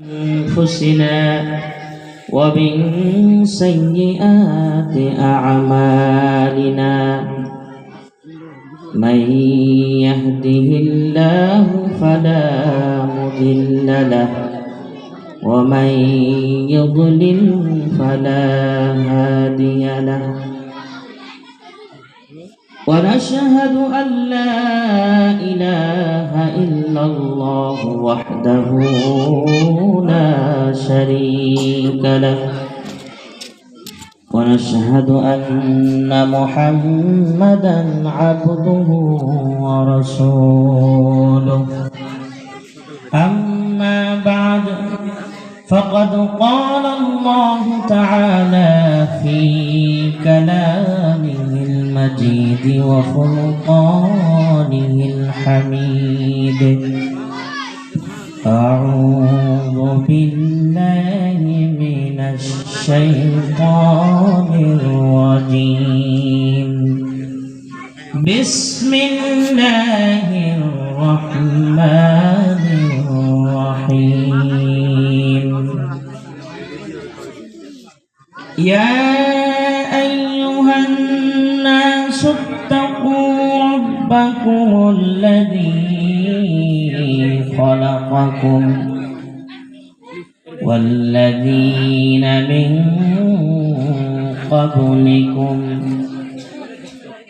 أنفسنا ومن سيئات أعمالنا من يهده الله فلا مضل له ومن يضلل فلا هادي له ونشهد أن لا إله إلا الله وحده لا شريك له ونشهد أن محمدا عبده ورسوله أما بعد فقد قال الله تعالى في كلامه المجيد وفرقانه الحميد أعوذ بالله من الشيطان الرجيم بسم الله الرحمن الرحيم يا أيها الناس اتقوا ربكم الذي خلقكم والذين من قبلكم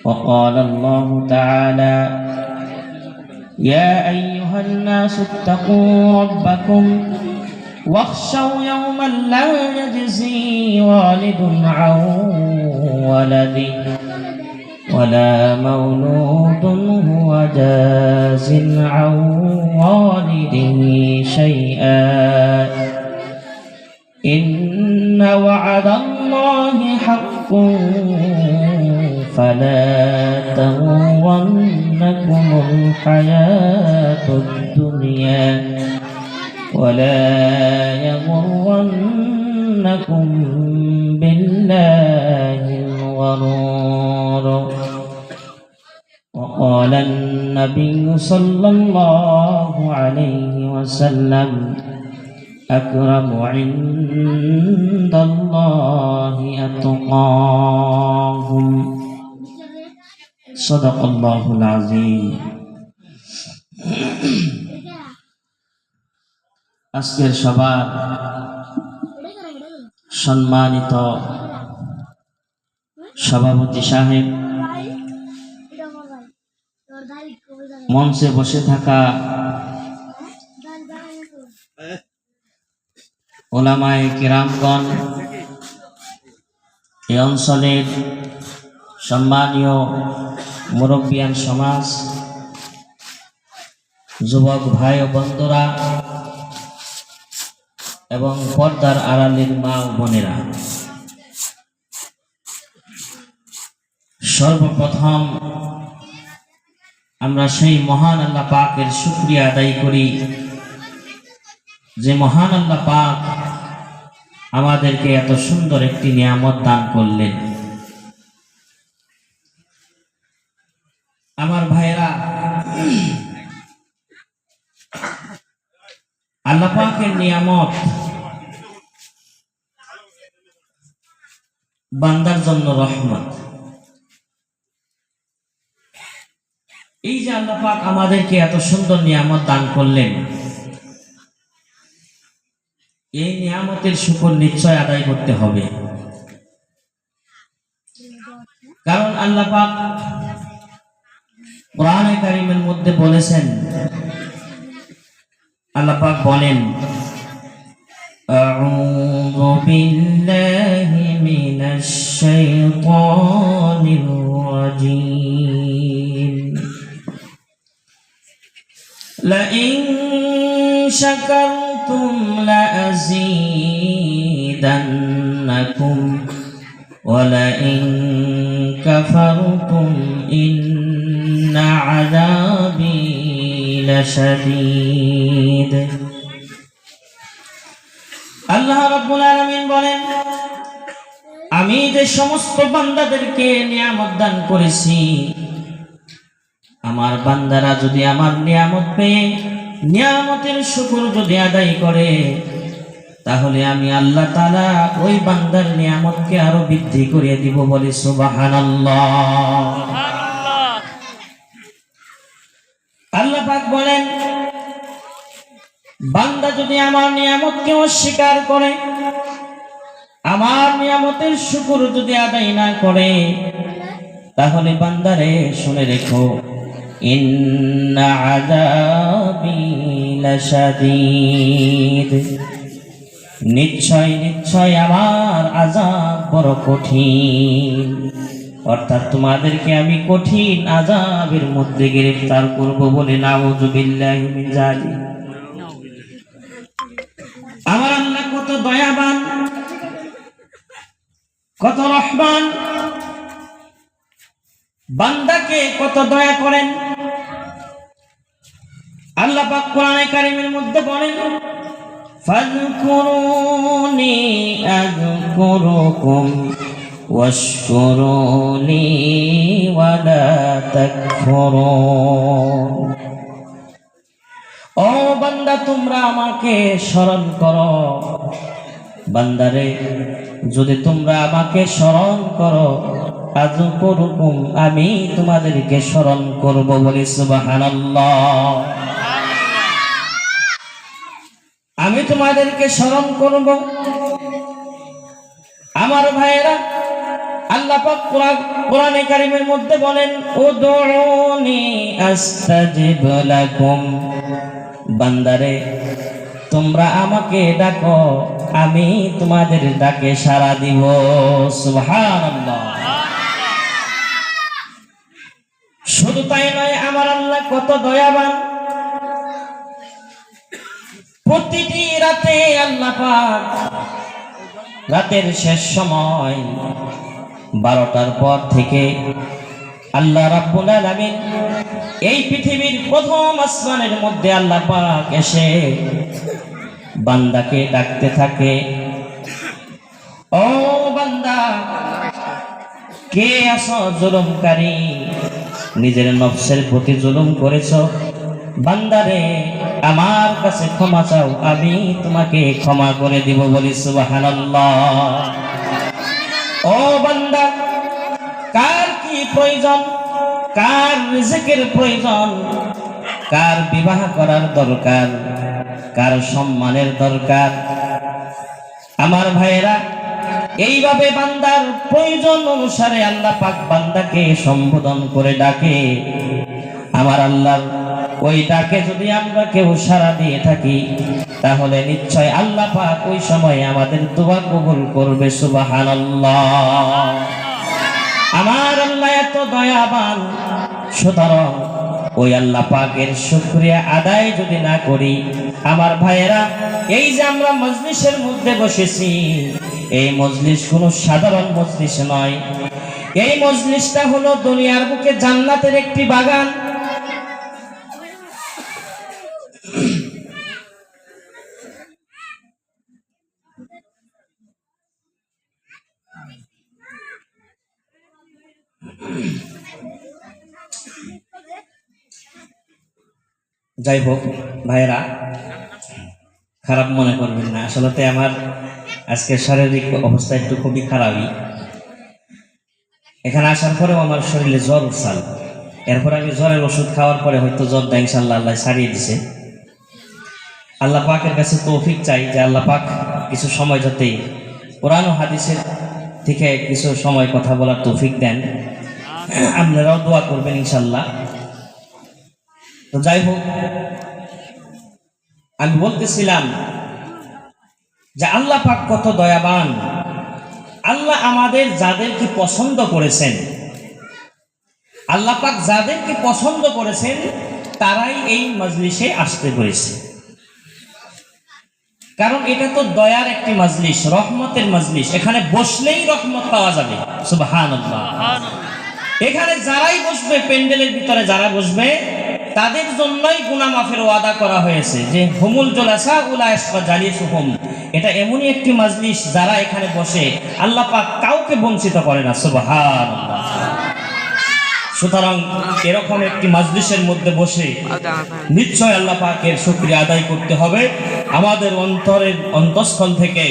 وقال الله تعالى يا أيها الناس اتقوا ربكم واخشوا يوما لا يجزي والد عن ولده ولا مولود هو جاز عن والده شيئا إن وعد الله حق فلا تغرنكم الحياة الدنيا ولا يغرنكم بالله الغرور وقال النبي صلى الله عليه وسلم أكرم عند الله أتقاهم صدق الله العظيم আজকের সবার সম্মানিত সভাপতি সাহেব, মঞ্চে বসে থাকা ওলামায়ে কিরামগণ, এই অঞ্চলের সম্মানীয় মুরব্বিয়ান সমাজ, যুবক ভাই ও বন্ধুরা এবং পর্দার আড়ালের মা ও বোনেরা, সর্বপ্রথম আমরা সেই মহান আল্লাহ পাকের শুকরিয়া আদায় করি যে মহান আল্লাহ পাক আমাদেরকে এত সুন্দর একটি নিয়ামত দান করলেন। আমার ভাইরা, আল্লাহ পাকের নিয়ামত বান্দার জন্য রহমত। এই যে আল্লাহ পাক আমাদেরকে এত সুন্দর নিয়ামত দান করলেন, এই নিয়ামতের শুকর নিশ্চয় আদায় করতে হবে। কারণ আল্লাহ পাক কোরআনে কারীমের মধ্যে বলেছেন, আল্লাহ পাক বলেন আউযু বিল্লাহি মিনাশ শাইতানির রাজীম লাইন শাকারতুম লাযীদান্নাকুম ওয়া লাইন কাফারতুম ইন্না আযাবি লাশাদীদ। আল্লাহ রাব্বুল আলামিন বলেন, আমি যে সমস্ত বান্দাদেরকে নিয়ামত দান করেছি, আমার বান্দারা যদি আমার নিয়ামত পেয়ে নিয়ামতের শুকর যদি আদায় করে তাহলে আমি আল্লাহ তাআলা ওই বান্দার নিয়ামতকে আরো বৃদ্ধি করে দিব। বলি সুবহানাল্লাহ। আল্লাহ পাক বলেন, বান্দা যদি আমার নিয়ামতকে অস্বীকার করে, আমার নিয়ামতের শুকর যদি আদায় না করে, তাহলে বান্দারে শুনে রেখো, ইন্না আযাবি লাশাদীদ, নিশ্চয় নিশ্চয় আমার আযাব বড় কঠিন। অর্থাৎ তোমাদেরকে আমি কঠিন আযাবের মধ্যে গ্রেফতার করব। বলে নাউযু বিল্লাহি মিন যালিক। আমার আল্লাহ কত দয়াবান, কত রহমান, বান্দাকে কত দয়া করেন। আল্লাহ পাক কোরআনে কারীমের মধ্যে বলেন, ফাযকুরুনি আযকুরুকুম ওয়াশকুরুনি ওয়ালা তাকফুরুন। ও বান্দা, তোমরা আমাকে স্মরণ করো। বান্দারে, যদি তোমরা আমাকে স্মরণ করো, আযকুরুকুম, আমি তোমাদেরকে স্মরণ করব। বলি সুবহানাল্লাহ। আমি তোমাদেরকে স্মরণ করব। আমার ভাইয়েরা, আল্লাহ পাক কোরআনে কারীমের মধ্যে বলেন, উদউনি আস্তাজিব লাকুম। বান্দারে, তোমরা আমাকে ডাকো, আমি তোমাদের ডাকে সাড়া দিব। সুবহানাল্লাহ। শুধু তাই নয়, আমার আল্লাহ কত দয়াবান। প্রতিটি রাতে আল্লাহ পাক রাতের শেষ সময় 12টার পর থেকে আল্লাহ রাব্বুল আলামিন এই পৃথিবীর প্রথম আসমানের মধ্যে আল্লাহ পাক এসে বান্দাকে ডাকতে থাকে, ও বান্দা, কে আছো জুলুমকারী, নিজের নফসের প্রতি জুলুম করেছো, বান্দারে আমার কাছে ক্ষমা চাও, আমি তোমাকে ক্ষমা করে দিব। বলি সুবহানাল্লাহ। ও বান্দা, কার কি প্রয়োজন, কার রিজিকের প্রয়োজন, কার বিবাহ করার দরকার, কার সম্মানের দরকার, আমার ভাইয়েরা, এইভাবে বান্দার প্রয়োজন অনুসারে আল্লাহ পাক বান্দাকে সম্বোধন করে ডাকে। আমার আল্লাহর ওই ডাকে যদি আমরা কেউ সাড়া দিয়ে থাকি, তাহলে নিশ্চয় আল্লাহ পাক ওই সময় আমাদের দোয়া কবুল করবে। সুবহানাল্লাহ। আমার আল্লাহ এত দয়াবান, সুতরাং ওই আল্লাহ পাকের শুকরিয়া আদায় যদি না করি, আমার ভাইয়েরা, এই যে আমরা মজলিসের মধ্যে বসেছি, এই মজলিস কোনো সাধারণ মজলিস নয়। এই মজলিসটা হলো দুনিয়ার বুকে জান্নাতের একটি বাগান। যাই হোক ভাইরা, খারাপ মনে করবেন না। আসলে আমার আজকে শারীরিক অবস্থা একটু খুবই খারাপই। এখানে আসার পরেও আমার শরীরে জ্বর উঠছাল। এরপর আমি জ্বরের ওষুধ খাওয়ার পরে হয়তো জ্বরটা ইনশাআল্লাহ আল্লাহ সারিয়ে দিছে। আল্লাহ পাকের কাছে তৌফিক চাই যে আল্লাহ পাক কিছু সময় যাতে কোরআন ও হাদিসের থেকে কিছু সময় কথা বলার তৌফিক দেন। আপনারাও দোয়া করবেন ইনশাআল্লাহ। তো যাই হোক, আমি বলতেছিলাম যে আল্লাহ পাক কত দয়াবান। আল্লাহ আমাদের যাদেরকে পছন্দ করেছেন, আল্লাহ পাক যাদেরকে পছন্দ করেছেন, তারাই এই মজলিসে আসতে পেরেছে। কারণ এটা তো দয়ার একটি মজলিস, রহমতের মজলিস। এখানে বসলেই রহমত পাওয়া যাবে। সুবহানাল্লাহ। এখানে যারাই বসবে, প্যান্ডেলের ভিতরে যারা বসবে, তাদের জন্যই গুনাহ মাফের ওয়াদা করা হয়েছে যে হুমুল জুলাসা উলা ইসফা জালিসুহুম। এটা এমনই একটি মজলিস, যারা এখানে বসে আল্লাহ পাক কাউকে বঞ্চিত করে না। সুবহানাল্লাহ। সুতরাং এরকম একটি মাজলিসের মধ্যে বসে নিশ্চয় আল্লাহ পাকের শুকরিয়া আদায় করতে হবে। আমাদের অন্তরের অন্তঃস্থল থেকে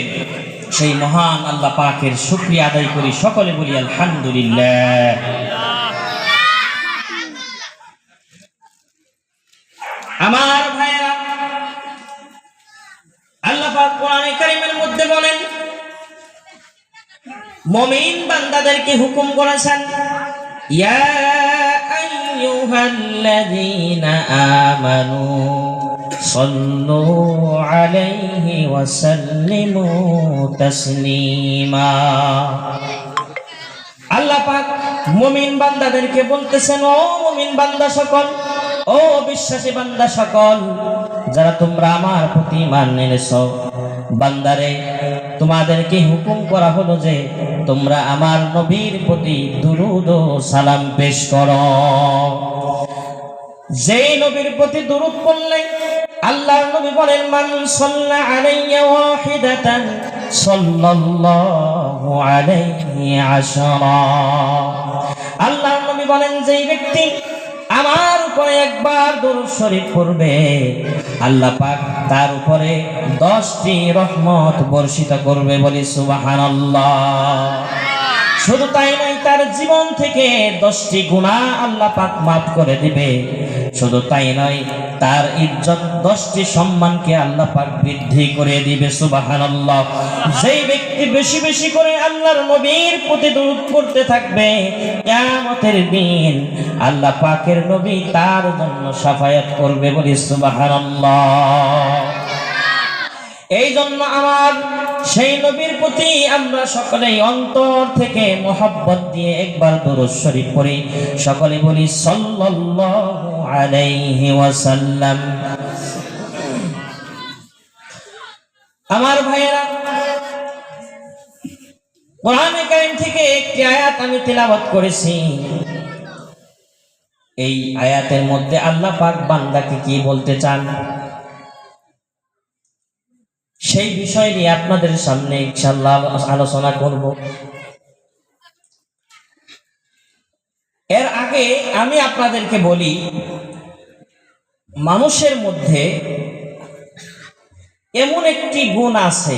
সেই মহান আল্লাহ পাকের শুকরিয়া আদায় করি, সকলে বলি আলহামদুলিল্লাহ। আমার ভাইরা, আল্লাহ পাক কোরআনে কারীমের মধ্যে বলেন, মুমিন বান্দাদেরকে হুকুম করেছেন, ইয়া আইয়ুহাল্লাযীনা আমানু সাল্লু আলাইহি ওয়া সাল্লিমু তাসলিমা। আল্লাহ পাক মুমিন বান্দাদেরকে বলতেছেন, ও মুমিন বান্দা সকল, ও বিশ্বাসী বান্দা সকল, যারা তোমরা আমার প্রতি ঈমান এনেছো, বান্দারে তোমাদেরকে হুকুম করা হলো যে তোমরা আমার নবীর প্রতি দুরূদ ও সালাম পেশ করো। যেই নবীর প্রতি দুরূদ পড়লে আল্লাহর নবী বলেন, মান সাল্লা আলাইয়া ওয়াহিদাতান সাল্লাল্লাহু আলাইহি আশরা। আল্লাহর নবী বলেন, যেই ব্যক্তি আমার উপরে একবার দরুদ শরীফ পড়বে, আল্লাহ পাক তার উপরে 10টি রহমত বর্ষিত করবে, বলি সুবহানাল্লাহ। শুধু তাই নয়, তার জীবন থেকে 10টি গুনাহ আল্লাহ পাক মাফ করে দিবে। শুধু তাই নয়, তার ইজ্জত 10টি সম্মানকে আল্লাহ পাক বৃদ্ধি করে দিবে, সুবহানাল্লাহ। যেই ব্যক্তি বেশি বেশি করে আল্লাহর নবীর প্রতি দরুদ পড়তে থাকবে, কিয়ামতের দিন আল্লাহ পাকের নবী তার জন্য শাফায়াত করবে, বলি সুবহানাল্লাহ। এই জন্য আমার সেই নবীর প্রতি আমরা সকলেই অন্তর থেকে মোহাব্বত দিয়ে একবার দরুদ শরীফ পড়ি, সকলে বলি সাল্লাল্লাহু আলাইহি ওয়াসাল্লাম। আমার ভাইয়েরা, কোরআনে কারীম থেকে একটি আয়াত আমি তিলাওয়াত করেছি। এই আয়াতের মধ্যে আল্লাহ পাক বান্দাকে কি বলতে চান, সেই বিষয় নিয়ে আপনাদের সামনে ইনশাআল্লাহ আলোচনা করব। এর আগে আমি আপনাদেরকে বলি, মানুষের মধ্যে এমন একটি গুণ আছে